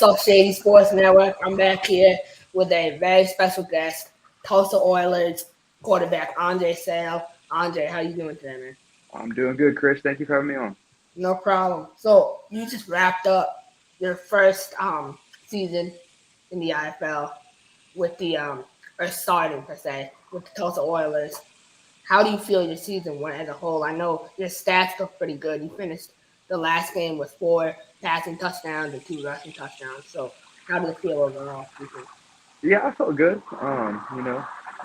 What's up, Shady Sports Network? I'm back here with a very special guest, Tulsa Oilers quarterback Andre Sale. Andre, how you doing today, man? I'm doing good, Chris. Thank you for having me on. No problem. So you just wrapped up your first season in the IFL with the or starting per se with the Tulsa Oilers. How do you feel your season went as a whole? I know your stats look pretty good. You finished the last game with 4 passing touchdowns and 2 rushing touchdowns. So how do you feel overall? Do you think? Yeah, I felt good.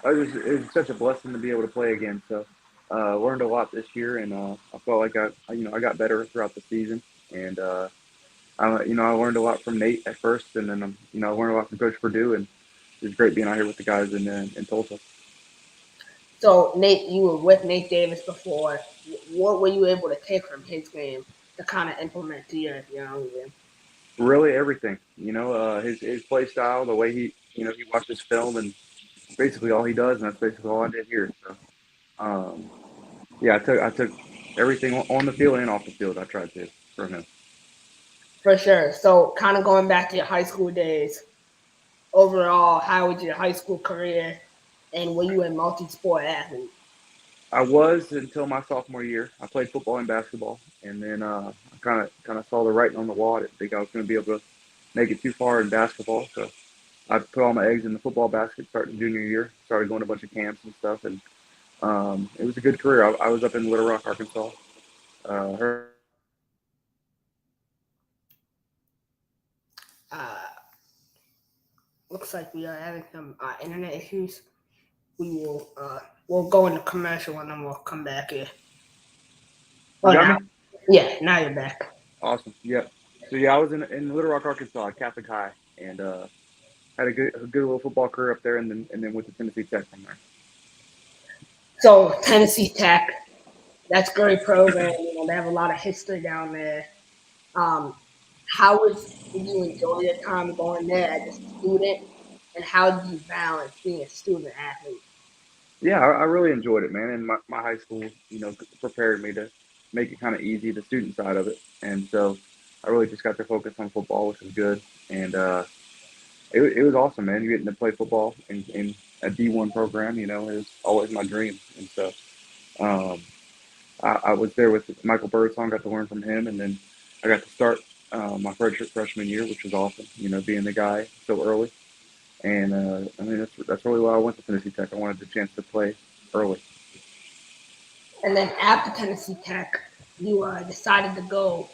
It was such a blessing to be able to play again. So, learned a lot this year, and I felt like I got better throughout the season. And I learned a lot from Nate at first, and then I learned a lot from Coach Purdue, and it was great being out here with the guys in Tulsa. So Nate, you were with Nate Davis before. What were you able to take from his game to kind of implement to your own game? Really, everything. His play style, the way he watches film, and basically all he does, and that's basically all I did here. So. Um, Yeah, I took everything on the field and off the field. I tried to from him. For sure. So kind of going back to your high school days, overall, how was your high school career, and were you a multi-sport athlete? I was until my sophomore year. I played football and basketball, and then I kind of saw the writing on the wall. I didn't think I was going to be able to make it too far in basketball, so I put all my eggs in the football basket. Starting junior year, started going to a bunch of camps and stuff, and it was a good career. I was up in Little Rock, Arkansas. Heard Uh, Looks like we are having some internet issues. We will we'll go into commercial and then we'll come back here. you Oh, got now, me? yeah, now you're back. Awesome. Yeah. So yeah, I was in Little Rock, Arkansas, at Catholic High, and had a good little football career up there, and then went to Tennessee Tech from there. So Tennessee Tech, that's a great program. They have a lot of history down there. Um, did you enjoy your time going there as a student, and how do you balance being a student athlete? Yeah, I really enjoyed it, man. And my high school, prepared me to make it kind of easy, the student side of it. And so I really just got to focus on football, which was good. And it was awesome, man. You getting to play football in a D1 program, it was always my dream. And so um, I was there with Michael Birdsong, got to learn from him. And then I got to start my freshman year, which was awesome, being the guy so early. And I mean, that's really why I went to Tennessee Tech. I wanted the chance to play early. And then after Tennessee Tech, you decided to go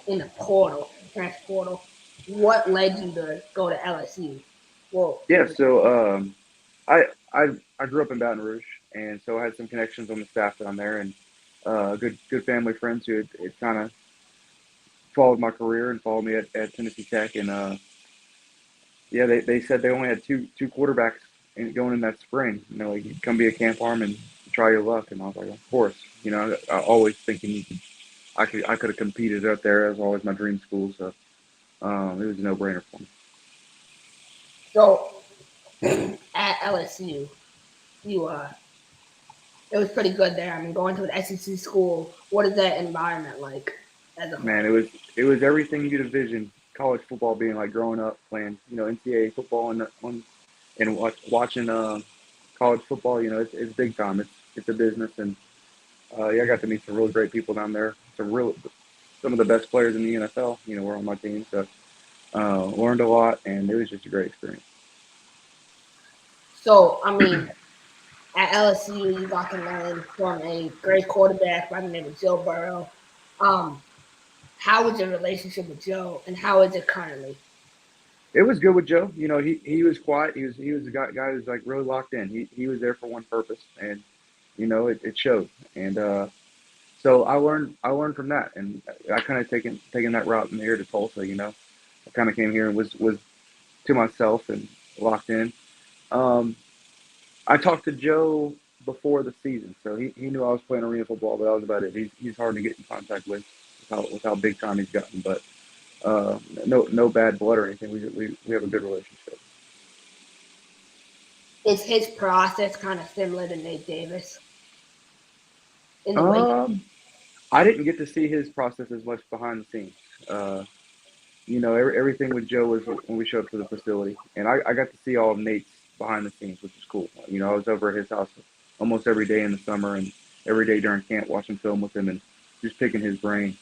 in the portal, the transfer portal. What led you to go to LSU? Well, Yeah, so I, I I grew up in Baton Rouge, and so I had some connections on the staff down there, and good family friends who had kind of followed my career and followed me at Tennessee Tech, and yeah, they said they only had two quarterbacks going in that spring. Like you come be a camp arm and try your luck, and I was like, of course. I always thinking I could have competed up there. It was always my dream school, so it was a no brainer for me. so at LSU, you it was pretty good there. I mean, going to an SEC school, what is that environment like as a Man, whole? it was everything you'd envision college football being like growing up playing, NCAA football and watching college football. It's big time. It's a business, and yeah, I got to meet some really great people down there. Some of the best players in the NFL. Were on my team, so learned a lot, and it was just a great experience. So, I mean, at LSU, you got to learn from a great quarterback by the name of Joe Burrow. Um, how was your relationship with Joe, and how is it currently? It was good with Joe. He was quiet. He was a guy who's like really locked in. He was there for one purpose, and it showed. And so I learned from that, and I kind of taken that route in here to Tulsa. I kind of came here and was to myself and locked in. Um, I talked to Joe before the season, so he knew I was playing arena football, but that was about it. He's hard to get in contact with how big time he's gotten, but no bad blood or anything. We have a good relationship. Is his process kind of similar to Nate Davis in the way? Um, I didn't get to see his process as much behind the scenes. Uh, everything with Joe was when we showed up to the facility, and I got to see all of Nate's behind the scenes, which is cool. I was over at his house almost every day in the summer and every day during camp, watching film with him and just picking his brain.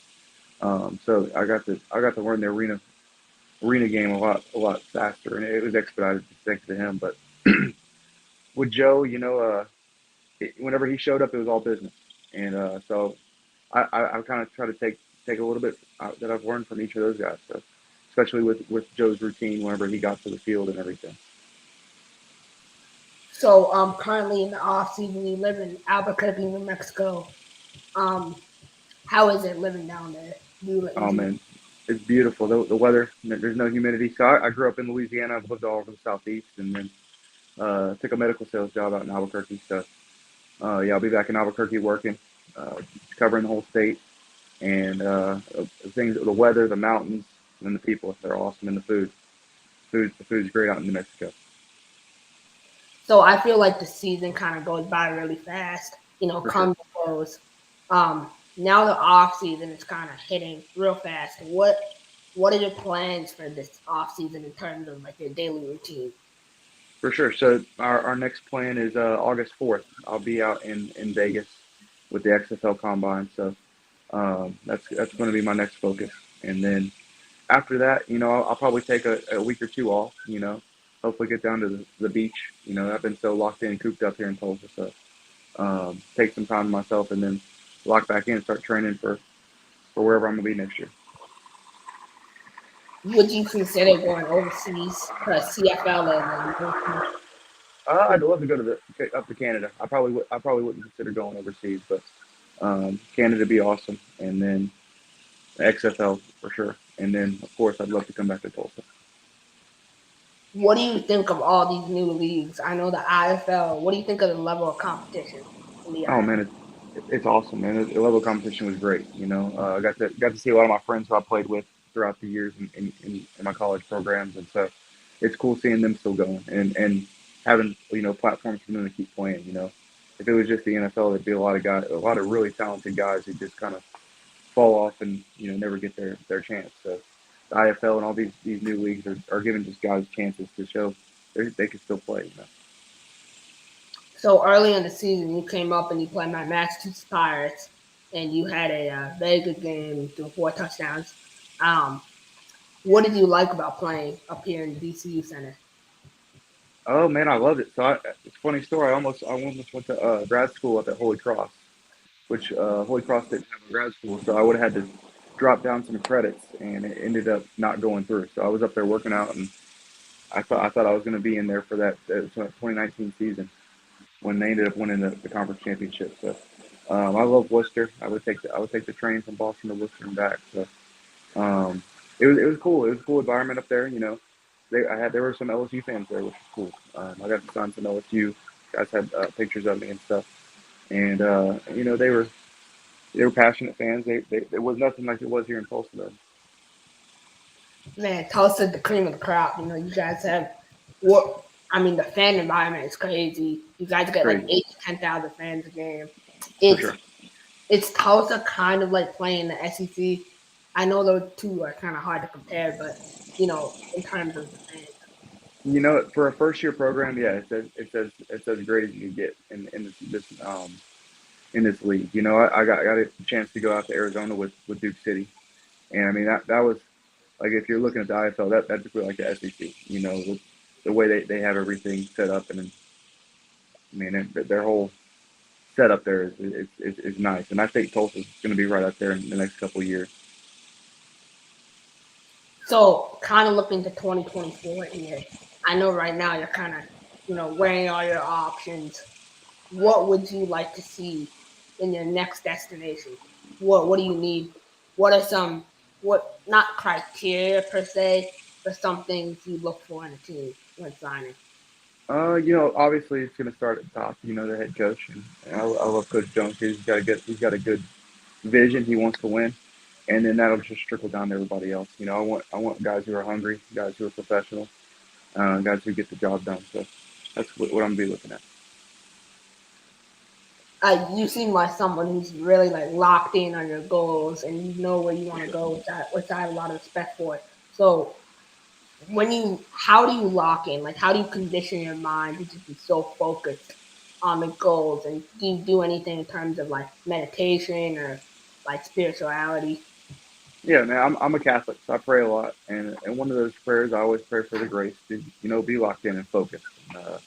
So I got to learn the arena game a lot faster, and it was expedited thanks to him. But with Joe, whenever he showed up, it was all business, and so I kind of try to take a little bit that I've learned from each of those guys. So especially with Joe's routine whenever he got to the field and everything. So currently in the off season, you live in Albuquerque, New Mexico. Um, how is it living down there? Do you Oh enjoy? man, it's beautiful. The weather, there's no humidity. So I grew up in Louisiana. I've lived all over the southeast, and then took a medical sales job out in Albuquerque. So yeah, I'll be back in Albuquerque working, covering the whole state, and things, the weather, the mountains, and the people. They're awesome, and the food. The food's great out in New Mexico. So I feel like the season kind of goes by really fast. For sure. Comes and goes. Now the off season is kind of hitting real fast. What are your plans for this off season in terms of like your daily routine? For sure. So our next plan is August 4th. I'll be out in Vegas with the XFL Combine. So that's going to be my next focus. And then after that, I'll probably take a week or two off. Hopefully get down to the beach. I've been so locked in and cooped up here in Tulsa. So take some time to myself and then lock back in and start training for wherever I'm going to be next year. Would you consider going overseas for CFL or the UFC? I'd love to go to up to Canada. I probably wouldn't consider going overseas, but Canada would be awesome, and then XFL for sure, and then of course I'd love to come back to Tulsa. What do you think of all these new leagues? I know the IFL. What do you think of the level of competition in the Oh IFL? man, it's awesome, man. The level of competition was great. I got to see a lot of my friends who I played with throughout the years in my college programs, and so it's cool seeing them still going and having platforms for them to keep playing. If it was just the NFL, there'd be a lot of really talented guys who just kind of fall off and never get their chance. So the IFL and all these new leagues are giving just guys chances to show they can still play. So early in the season, you came up and you played my Massachusetts Pirates, and you had a very good game, threw 4 touchdowns. Um, what did you like about playing up here in the DCU Center? Oh man, I loved it. So it's a funny story. I almost went to grad school up at Holy Cross, which Holy Cross didn't have a grad school, so I would have had to drop down some credits, and it ended up not going through. So I was up there working out, and I thought I was going to be in there for that 2019 season when they ended up winning the conference championship. So I love Worcester. I would take the train from Boston to Worcester and back. So it was cool. It was a cool environment up there. There were some LSU fans there, which was cool. I got to sign some LSU guys had pictures of me and stuff, and they were passionate fans. There was nothing like it was here in Tulsa though. Man, Tulsa, the cream of the crop. You guys have what? I mean, the fan environment is crazy. You guys It's get like crazy 8 to 10,000 fans a game. for It's sure. it's Tulsa kind of like playing the SEC. I know those two are kind of hard to compare, but in terms of the fans. For a first year program, yeah, it's as great as you can get in this league. I got a chance to go out to Arizona with Duke City, and I mean that was like if you're looking at the IFL, that's really like the SEC. The way they have everything set up, and I mean their whole setup there is nice, and I think Tulsa's going to be right up there in the next couple of years. So, kind of looking to 2024 here. I know right now you're kind of, weighing all your options. What would you like to see in your next destination? What do you need? What are some what not criteria per se, but some things you look for in a team when signing? Obviously it's going to start at the top. The head coach, and I love Coach Jones. He's got a good vision. He wants to win, and then that'll just trickle down to everybody else. I want guys who are hungry, guys who are professional, guys who get the job done. So that's what I'm gonna be looking at. You seem like someone who's really like locked in on your goals and you know where you want to go, which I have a lot of respect for. So how do you lock in? Like, how do you condition your mind to just be so focused on the goals? And do you do anything in terms of like meditation or like spirituality? Yeah, man, I'm a Catholic, so I pray a lot, and one of those prayers I always pray for the grace to be locked in and focused, and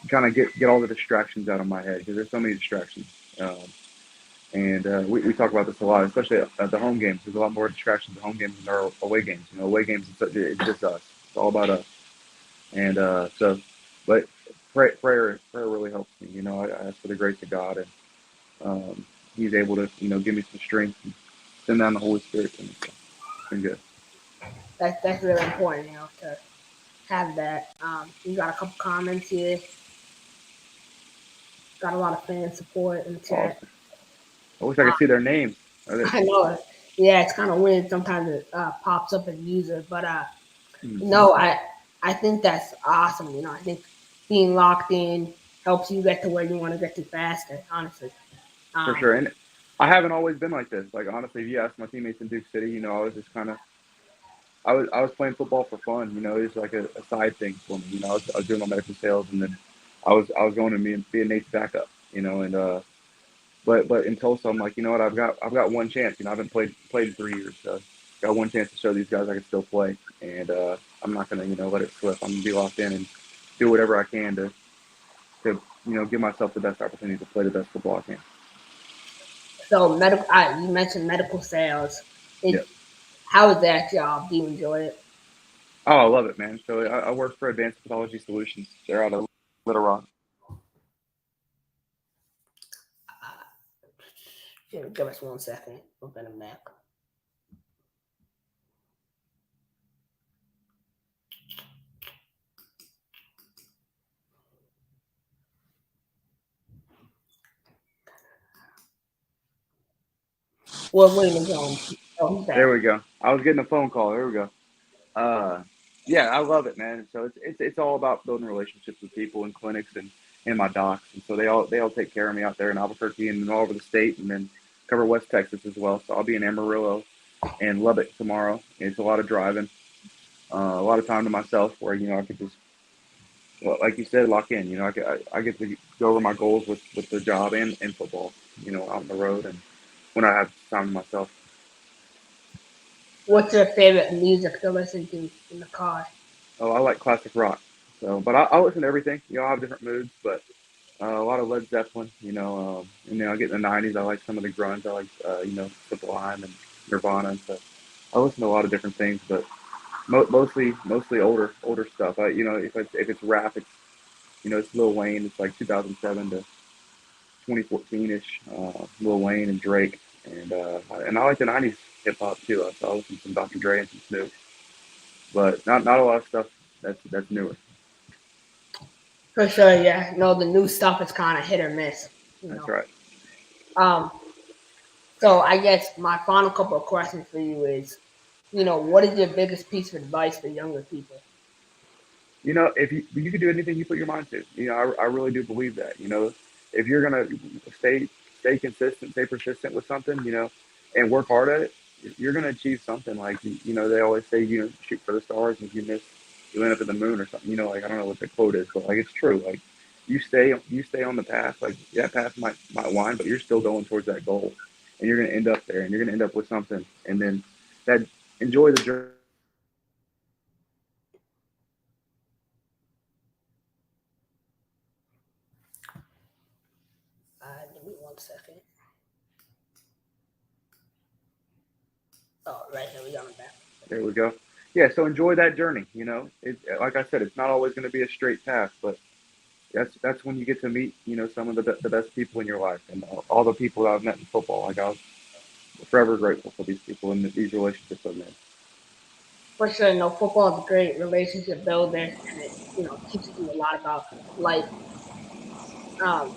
kind of get all the distractions out of my head because there's so many distractions. Um, and we talk about this a lot, especially at the home games. There's a lot more distractions at home games than there are away games. Away games it's just us. It's all about us. And but prayer really helps me. I ask for the grace of God, and He's able to give me some strength and send down the Holy Spirit to me. So it's been good. That's really important, to have that. We got a couple comments here. Got a lot of fan support in the chat. Awesome. I wish I Uh, could see their names. Are they, I know it. Yeah, it's kind of weird. Sometimes it pops up as user, but hmm, no, I think that's awesome. I think being locked in helps you get to where you want to get to faster. Honestly, for um, sure. And I haven't always been like this. Like honestly, if you ask my teammates in Duke City, I was just kind of I was playing football for fun. It was like a side thing for me. I was doing my medical sales, and then I was going to be a Nate's backup. And but in Tulsa, I'm like, you know what? I've got one chance. I haven't played in 3 years, so got one chance to show these guys I can still play, and I'm not gonna let it slip. I'm gonna be locked in and do whatever I can to give myself the best opportunity to play the best football I can. so medical. You mentioned medical sales. Yeah. It How is that job? Do you enjoy it? Oh, I love it, man. So I work for Advanced Pathology Solutions. They're out of Little Rock. Give us 1 second. Open a map. Well, William Jones. Oh, he's There back. we go. I was getting a phone call. There we go. Uh, yeah, I love it, man. So it's all about building relationships with people in clinics and my docs, and so they all take care of me out there in Albuquerque and all over the state, and then cover West Texas as well. So I'll be in Amarillo and Lubbock tomorrow. It's a lot of driving, a lot of time to myself where I could just, well, like you said, lock in. I get to go over my goals with the job and football. Out on the road and when I have time to myself. What's your favorite music to listen to in the car? Oh, I like classic rock. So, but I listen to everything. I have different moods, but a lot of Led Zeppelin. And then I get in the '90s. I like some of the grunge. I like Sublime and Nirvana and stuff. I listen to a lot of different things, but mostly older stuff. If it's rap, it's Lil Wayne. It's like 2007 to 2014 ish. Lil Wayne and Drake, and I like the '90s hip hop too. So I listen to some Dr. Dre and some Snoop, but not a lot of stuff that's newer. For sure, yeah. No, the new stuff is kind of hit or miss. You That's know. right. Um. So I guess my final couple of questions for you is, what is your biggest piece of advice for younger people? If you can do anything you put your mind to, I really do believe that. If you're gonna stay consistent, stay persistent with something, and work hard at it, you're gonna achieve something. Like they always say, shoot for the stars, and if you miss, you end up at the moon or something. Like I don't know what the quote is, but like it's true. Like you stay on the path. Like that path might wind, but you're still going towards that goal, and you're gonna end up there, and you're gonna end up with something, and then that enjoy the journey. Give me 1 second. Oh, right here we go. I'm back. There we go. Yeah, so enjoy that journey. Like I said, it's not always going to be a straight path, but that's when you get to meet some of the best people in your life, and all the people that I've met in football. Like I was forever grateful for these people and these relationships I've made. For sure, football is a great relationship builder, and it teaches you a lot about life. Um,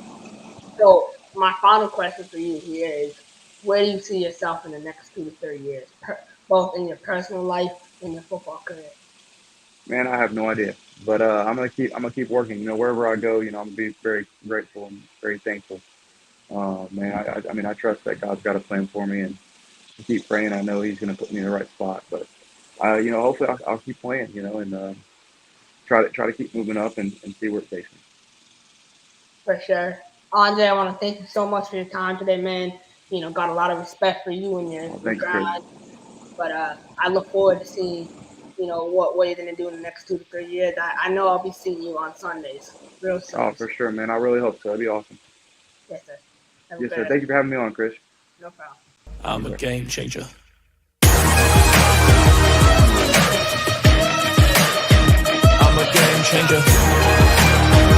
so my final question for you here is, where do you see yourself in the next 2 to 3 years, both in your personal life and your football career? Man, I have no idea, but I'm gonna keep working. Wherever I go, I'm gonna be very grateful and very thankful. Man, I mean, I trust that God's got a plan for me, and I keep praying. I know He's gonna put me in the right spot, but hopefully I'll keep playing, and try to keep moving up and see where it takes me. For sure. Andre, I want to thank you so much for your time today, man. Got a lot of respect for you and your, Well, your thank you, Chris. grind. But I look forward to seeing, what you're gonna do in the next 2 to 3 years. I know I'll be seeing you on Sundays real soon. Oh, for sure, man. I really hope so. That'd be awesome. Yes, sir. Have a Yes, good sir. rest. Thank you for having me on, Chris. No problem. I'm Yes, a sir. game changer. I'm a game changer.